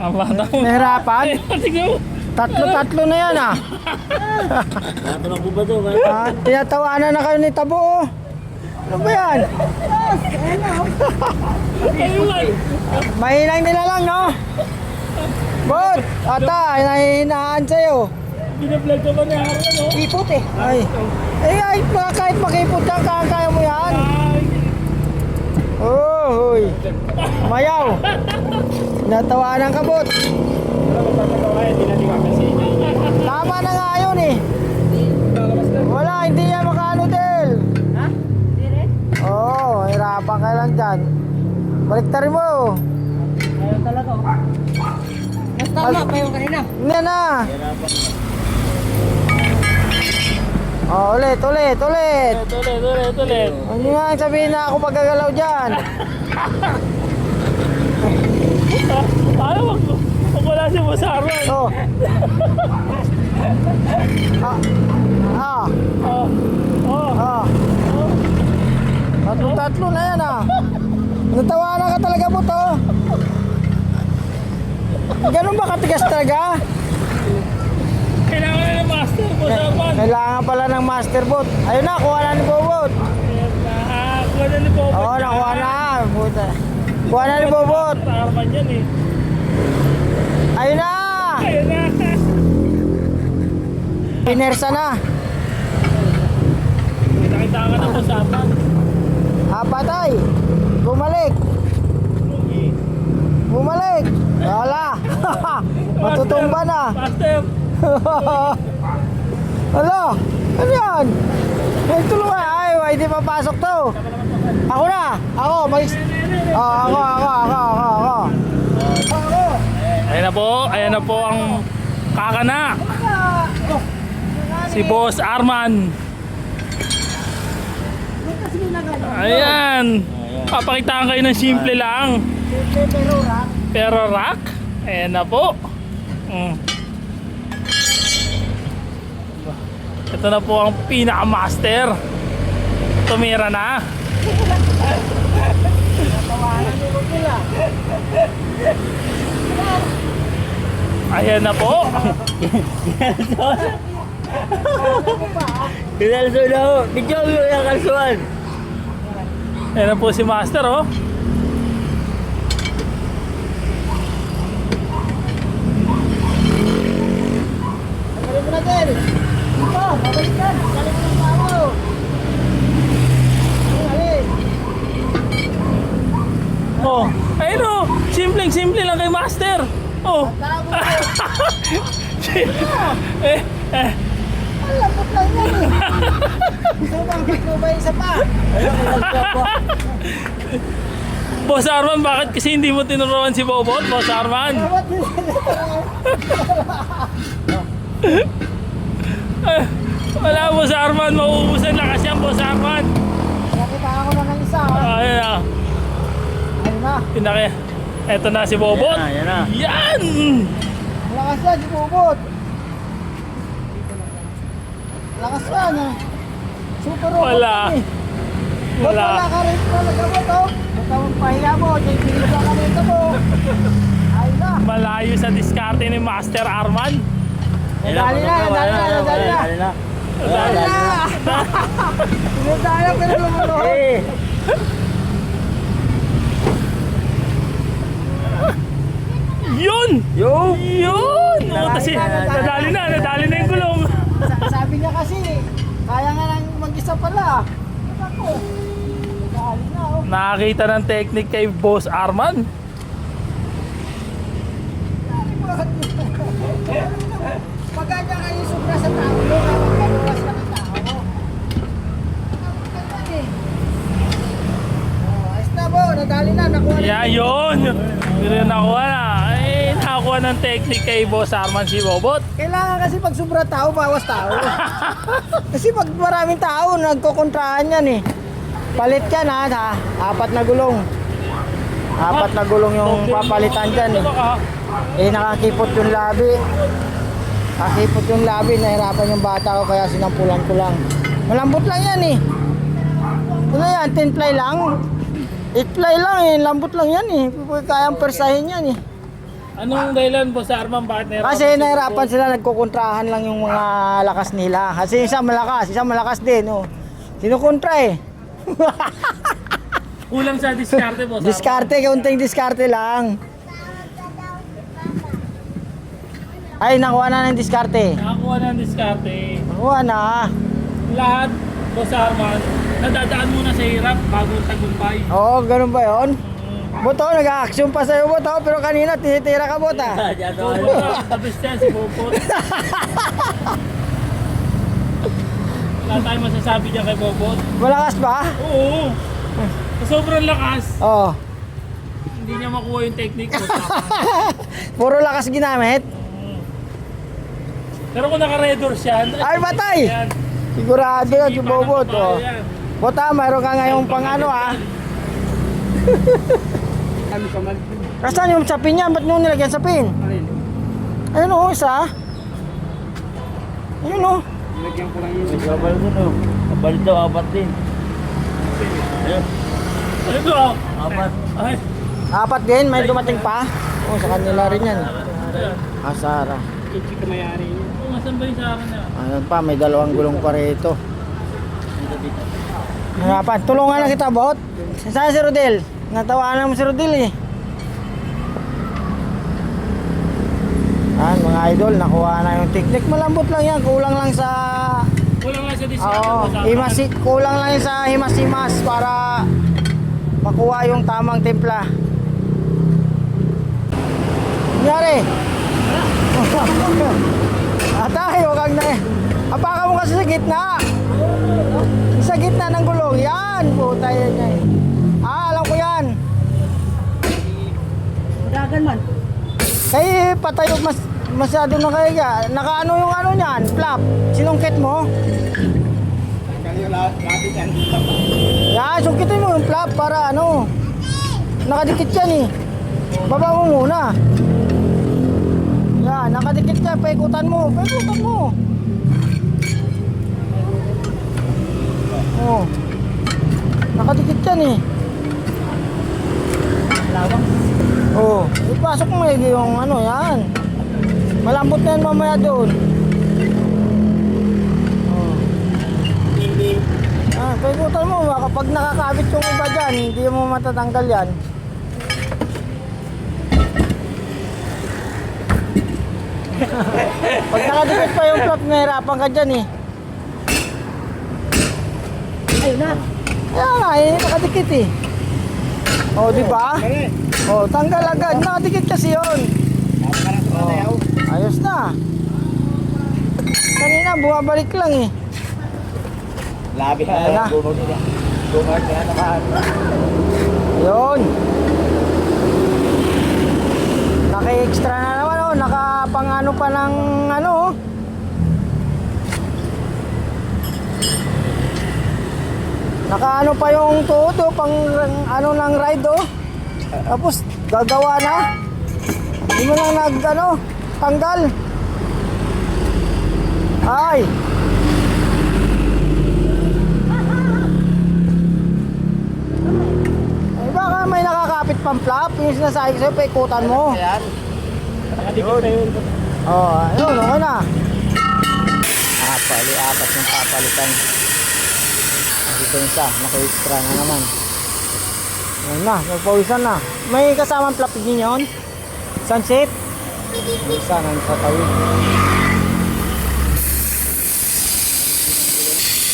Ang bata mo. Nahirapan? Tignan mo. Tatlo na yan ah. Natulog ko ba ito? Tinatawanan na kayo ni Tabo oh. Ano ba yan? Ayun lang. Mahinang nila lang no? Bot! Ata, hinahinaan sa'yo. Binablog ka ba ni Harlan, no? Ipot eh. Ay, kahit makipot yan, kaya mo yan. Oh, huy. Mayaw. Natawanan ka, Bot. Tama na nga yun eh. Wala, hindi yan makaano, Del. Ha? Hindi rin? Oo, hirapan ka lang dyan. Baliktarin mo. Ayaw talaga oh. Mas tama pa yung kanina. Hindi na. Oh, ulit. Tulit. Ano nga sabihin na ako pagkagalaw dyan? Paano wag wala si Boss Harlan? Oh. Oh. Tatlo na yan ah. Natawanan ka talaga mo to. Ganun ba katigas talaga? Kailangan na ng master, Boss Harlan. Kailangan pala ng master boat. Ayun na, kuha na ni Bobot. Nakakuha na ni Bobo. Oo, nakuha na. Buta. Kuha na ni Bobot. Harman yan eh. Ayun na. Ayun na. Pinersa na. Nakita ka na Boss Harlan. Patay. Bumalik. Wala. Matutumba na. Master. Ano? Ano yan? May tulungan. Ay, hindi papasok to. Ako na. Ako. Ako. Ayan na po ang kakana. Si Boss Arman. Ayan. Papakitaan kayo ng simple lang. Pero rock. Ayan na po. Ito na po ang pinaka-master. Tumira na. Ayan na po. Kinalso na ako. Bidyo mo yung kalsuan. Ayan na po si master oh. Galing mo na din. Dito, babalik ka. Galing mo ng pao. Galing. Oh, ayun oh. Simple lang kay master. Oh. Ang lambot lang yan eh. Gusto mo ba isa pa? Boss Arman, bakit kasi hindi mo tinuruan si Bobot, Boss Arman? Wala, Boss Arman, mauubusan na kasi ang Boss Arman. Nakita ako na ng isa. Ayun na. Ayun na. Pinaki. Eto na si Bobot. Yan na. Yan! Lakas yan, si Bubot. Lakas yan ah. Super robot Wala. yan eh. Wala ka rin talaga mo to. Baka magpahiya mo, JPL ka rito mo. Ayun na. Malayo sa diskarte ni Master Arman. Nadali na. Nadali na. Pero lumuloy. Yun! Oh, kasi nadali na yung gulong. Sabi niya kasi, kaya nga lang mag-isa pala. Ako, nadali na oh. Nakakita ng technique kay Boss Arman. Maganda kayo sobra sa tao, magkaluwas ka ng tao. Ayos na po, nadali na, nakuha na. Yeah, yun! Yun nakuha na. Ay, nakakuha ng technique kay Boss Arman si Bobot. Kailangan kasi pag sobra tao, bawas tao. Kasi pag maraming tao, nagkukontrahan yan eh. Palit yan ha, 4 na gulong. 4 na gulong yung papalitan dyan eh. Nakakipot yung labi. Nahirapan yung bata ko kaya sinampulan ko lang. Malambot lang yan eh. Ano yan, 10 ply lang? 8 ply lang eh, lambot lang yan eh. Kayang persahin yan eh. Anong dahilan, Boss Arman? Bakit nahirapan? Kasi nahirapan sila, nagkukontrahan lang yung mga lakas nila. Kasi isa malakas din. Oh. Sinukontra eh. Kulang sa diskarte, Boss Arman. Diskarte, kaunting diskarte lang. Ay, nakuha na ng diskarte. Nakakuha na ng diskarte. Nakuha na. Lahat, Boss Arman, nadadaan muna sa hirap bago tagumpay. Oo, ganun ba yun? Boto, nag-a-action pa sa'yo, Boto. Pero kanina, tinitira ka, Bota. Bobot na, tapos yan si Bobot. Wala tayong masasabi dyan kay Bobot. Malakas ba? Oo. Sa sobrang lakas, Oo. hindi niya makuha yung technique, Boss Arman. Puro lakas ginamit. Pero kung naka-redor siya, Ay, batay! yan. Sigurado yun, si Hindi pa Bobot. nakapalo Oh. yan. Bota, mayroon ka ngayong pang ano ah. Kasaan yung sapin niya? Ba't nyo nilagyan sapin? Ayun o, isa. Ayun o. May kabal dun oh. Kabal daw, apat din. Ayun, Ano ito? Oh? apat. Ay, Apat din, may dumating pa. Oh, sa kanila rin yan. ayan. Asara. Oo, masan ba yung sa akin na? Ayun pa, may dalawang gulong pa rito. Hanapan, tulungan na kita, Bot. Saan si Rodel? Natawanan mo si Rodel eh. Ayan, mga idol, nakuha na yung technique. Malambot lang yan, kulang lang sa... Kulang nga sa diskarte, Oo, Boss Arman. kulang lang yun sa himas-himas para makuha yung tamang timpla. Nangyari? Atay, huwag kang na... Apakan mo kasi sa gitna. Sa gitna ng gulong. Yan, puta yan niya eh. Alam ko yan. Dagan man. Kaya patayo masyado na kaya. Nakaano yung ano niyan? Flap. Sinungkit mo? Yan, sungkitin mo yung flap para ano. Nakadikit yan eh. Baba mo muna. Yan, nakadikit yan. Paikutan mo. Paikutan mo. Oh. Nakadikit yan eh. Lawang. Oh, ipasok mo yung ano yan. Malambot na yan mamaya doon. Oh. Ah, paikutan mo. Kapag nakakabit yung iba dyan, hindi mo matatanggal yan. Pag nakadikit pa yung flap, nahirapan ka dyan eh. Ayun na. Kaya nga eh, nakadikit eh. Oh, di ba? Oh, tanggal agad. Nakadikit kasi yun. Oh, ayos na. Kanina, bumabalik lang eh. Labi Ayan na. Bumag nila. Bumag na nakaan. Yun. Naka-extra na naman oh. Nakapangano pa ng ano oh. Nakaano pa yung tuhod oh, pang ano ng ride oh. Tapos gagawa na. Hindi mo lang nag ano, tanggal. Ay. Ay baka may nakakapit pang flap, yung sinasabi ko sa'yo, paikutan mo. Nakadikit na yun. Oh, ayun, okay na. Apat yung papalitan. Ito yung isa, naka-extra na naman. Ayun na, magpawisan na. May kasamang flap din yun. Sunset. Yung isa, nasa tawid.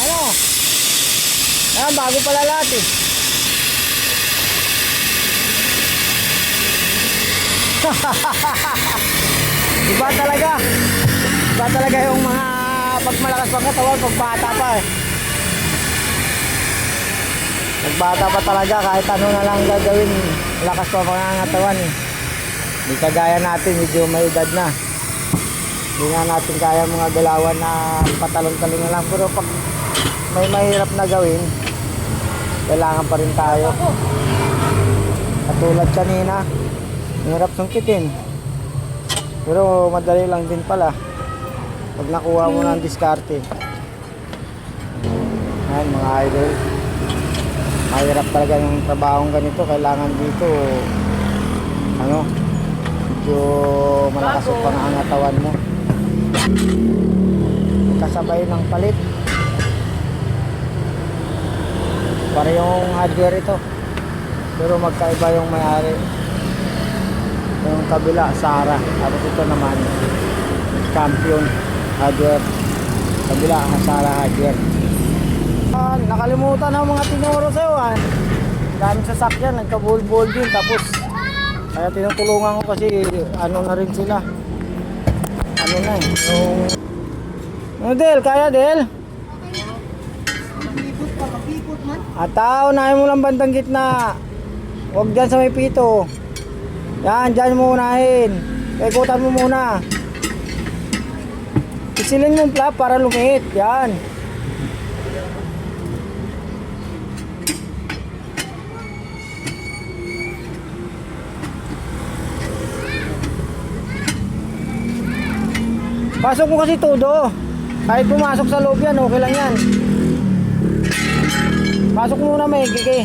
Ano? Ah, bago pala lahat eh. Iba talaga. Iba talaga yung mga pagmalakas pang katawan, pagbata pa eh. Pagbata pa talaga, kahit ano na lang gagawin, lakas pa pangangatawan eh. Hindi kagaya natin, medyo may edad na. Hindi nga natin kaya mga galawan na patalon-talon na lang. Pero pag may mahirap na gawin, kailangan pa rin tayo. Katulad kanina, mahirap sungkitin. Pero madali lang din pala pag nakuha mo ng diskarte. Ayan mga idol, mahirap talaga yung trabahong ganito. Kailangan dito ano, medyo malakas yung pangangatawan mo. Kasabay ng palit. Parehong hardware ito. Pero magkaiba yung may-ari. Yung kabila, Sara. Tapos ito naman, Champion hardware. Kabila, Sara hardware. Nakalimutan ng mga tinuro sa'yo. Daming sasakyan, nagka-bol-bol din. Tapos, kaya tinutulungan ko kasi ano na rin sila. Ano na eh. Yung... Del, kaya Del? Mag-ikot pa, mag-ikot man. Ataw, unahin mo lang bandang gitna. Huwag dyan sa may pito. Yan, dyan mo unahin. Ikutan mo muna. Isilin mo yung flap para lumit. Yan. Pasok mo kasi todo. Kahit pumasok sa loob yan, okay lang yan. Pasok muna maigi.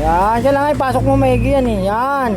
Yan, dyan lang ay pasok mo maigi yan eh. Yan.